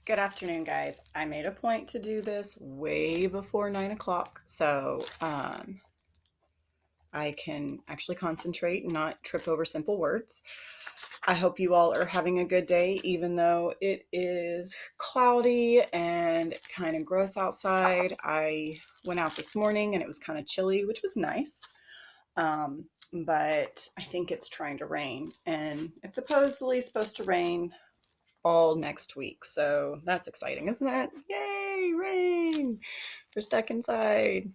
Good afternoon, guys. I made a point to do this way before 9 o'clock, so I can actually concentrate and not trip over simple words. I hope you all are having a good day, even though it is cloudy and kind of gross outside. I went out this morning and it was kind of chilly, which was nice. But I think it's trying to rain, and it's supposedly supposed to rain all next week. So that's exciting, isn't it? Yay, rain! We're stuck inside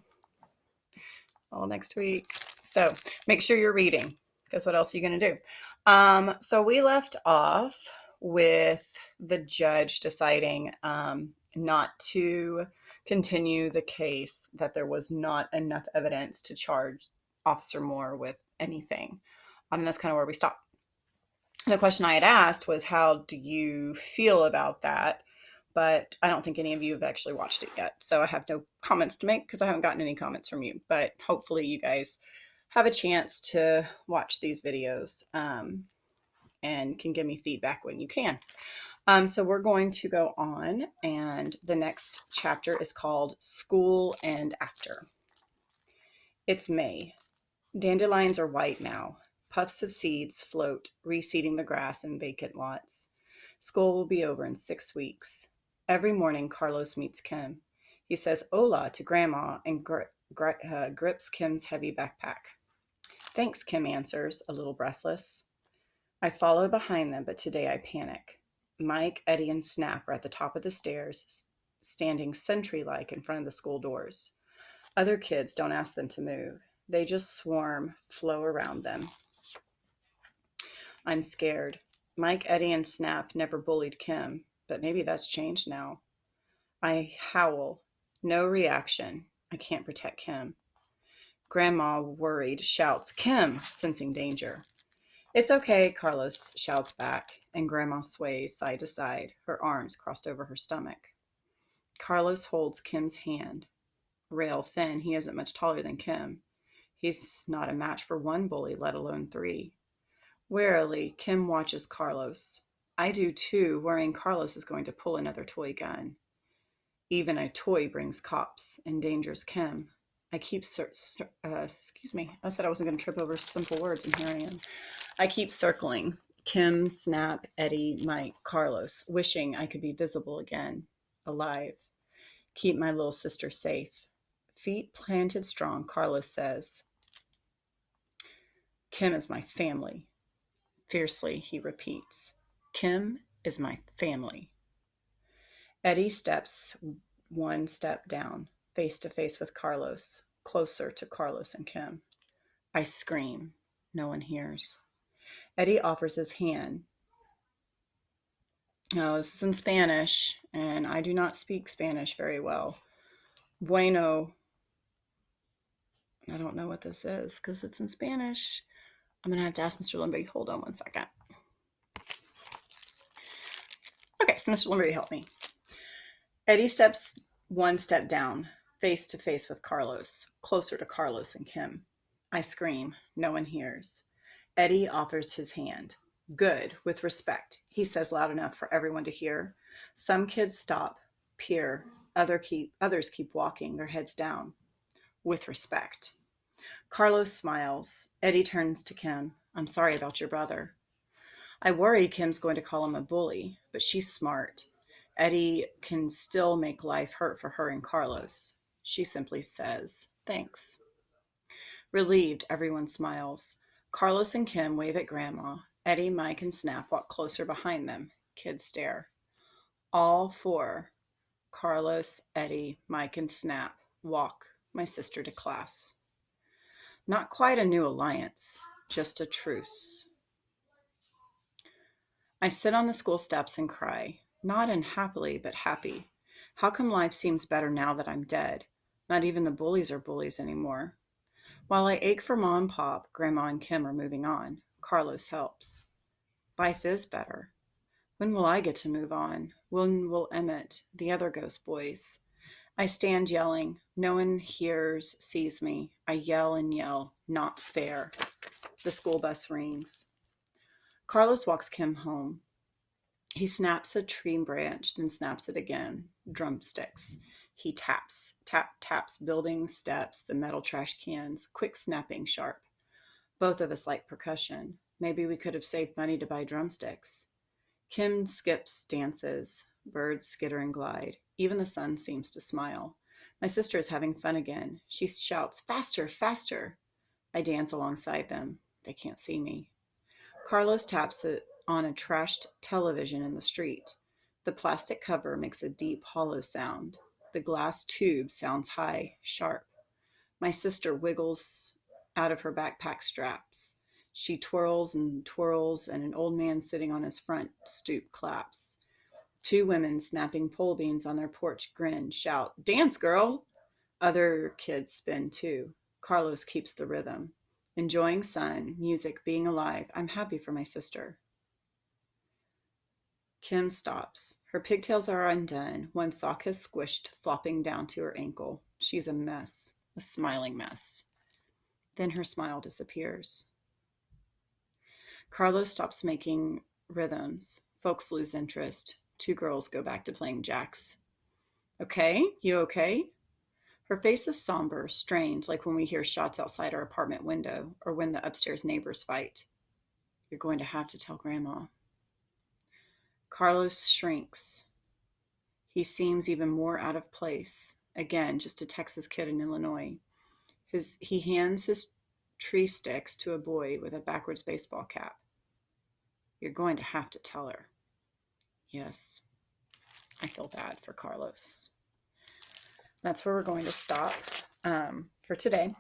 all next week. So make sure you're reading, because what else are you going to do? So we left off with the judge deciding not to continue the case, that there was not enough evidence to charge Officer Moore with anything. And that's kind of where we stopped. The question I had asked was, how do you feel about that? But I don't think any of you have actually watched it yet. So I have no comments to make because I haven't gotten any comments from you. But hopefully you guys have a chance to watch these videos and can give me feedback when you can. So we're going to go on, and the next chapter is called School and After. It's May. Dandelions are white now. Puffs of seeds float, reseeding the grass in vacant lots. School will be over in 6 weeks. Every morning, Carlos meets Kim. He says hola to Grandma and grips Kim's heavy backpack. Thanks, Kim answers, a little breathless. I follow behind them, but today I panic. Mike, Eddie, and Snap are at the top of the stairs, standing sentry-like in front of the school doors. Other kids don't ask them to move. They just swarm, flow around them. I'm scared. Mike, Eddie, and Snap never bullied Kim, but maybe that's changed now. I howl. No reaction. I can't protect Kim. Grandma, worried, shouts, Kim, sensing danger. It's okay, Carlos shouts back, and Grandma sways side to side, her arms crossed over her stomach. Carlos holds Kim's hand. Rail thin, he isn't much taller than Kim. He's not a match for one bully, let alone three. Warily, Kim watches Carlos. I do too, worrying Carlos is going to pull another toy gun. Even a toy brings cops, endangers Kim. I keep excuse me. I said I wasn't going to trip over simple words, and here I am. I keep circling Kim, Snap, Eddie, Mike, Carlos, wishing I could be visible again, alive. Keep my little sister safe. Feet planted strong, Carlos says, Kim is my family. Fiercely, he repeats, Kim is my family. Eddie steps one step down, face to face with Carlos, closer to Carlos and Kim. I scream. No one hears. Eddie offers his hand. Now, this is in Spanish, and I do not speak Spanish very well. Bueno. I don't know what this is because it's in Spanish. I'm going to have to ask Mr. Limby. Hold on one second. Okay, so Mr. Limby, help me. Eddie steps one step down, face to face with Carlos, closer to Carlos and Kim. I scream. No one hears. Eddie offers his hand. Good, with respect, he says loud enough for everyone to hear. Some kids stop, peer. Others keep walking, their heads down. With respect. Carlos smiles. Eddie turns to Kim. I'm sorry about your brother. I worry Kim's going to call him a bully, but she's smart. Eddie can still make life hurt for her and Carlos. She simply says, thanks. Relieved, everyone smiles. Carlos and Kim wave at Grandma. Eddie, Mike, and Snap walk closer behind them. Kids stare. All four, Carlos, Eddie, Mike, and Snap, walk my sister to class. Not quite a new alliance, just a truce. I sit on the school steps and cry, not unhappily, but happy. How come life seems better now that I'm dead? Not even the bullies are bullies anymore. While I ache for Mom and Pop, Grandma and Kim are moving on. Carlos helps. Life is better. When will I get to move on? When will Emmett, the other ghost boys? I stand yelling. No one hears, sees me. I yell and yell. Not fair. The school bus rings. Carlos walks Kim home. He snaps a tree branch, then snaps it again. Drumsticks. He taps, taps buildings, steps, the metal trash cans, quick snapping, sharp. Both of us like percussion. Maybe we could have saved money to buy drumsticks. Kim skips, dances. Birds skitter and glide. Even the sun seems to smile. My sister is having fun again. She shouts, faster, faster. I dance alongside them. They can't see me. Carlos taps it on a trashed television in the street. The plastic cover makes a deep, hollow sound. The glass tube sounds high, sharp. My sister wiggles out of her backpack straps. She twirls, and an old man sitting on his front stoop claps. Two women snapping pole beans on their porch grin, shout, dance, girl! Other kids spin too. Carlos keeps the rhythm. Enjoying sun, music, being alive. I'm happy for my sister. Kim stops. Her pigtails are undone. One sock has squished, flopping down to her ankle. She's a mess, a smiling mess. Then her smile disappears. Carlos stops making rhythms. Folks lose interest. Two girls go back to playing jacks. Okay? You okay? Her face is somber, strained, like when we hear shots outside our apartment window or when the upstairs neighbors fight. You're going to have to tell Grandma. Carlos shrinks. He seems even more out of place. Again, just a Texas kid in Illinois. He hands his tree sticks to a boy with a backwards baseball cap. You're going to have to tell her. Yes, I feel bad for Carlos. That's where we're going to stop for today.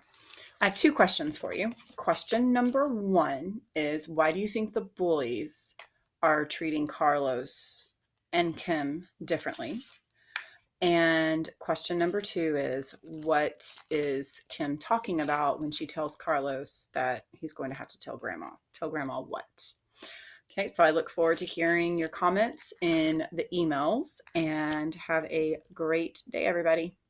I have two questions for you. Question number one is, why do you think the bullies are treating Carlos and Kim differently? And question number two is, what is Kim talking about when she tells Carlos that he's going to have to tell Grandma? Tell Grandma what? Okay, so I look forward to hearing your comments in the emails, and have a great day, everybody.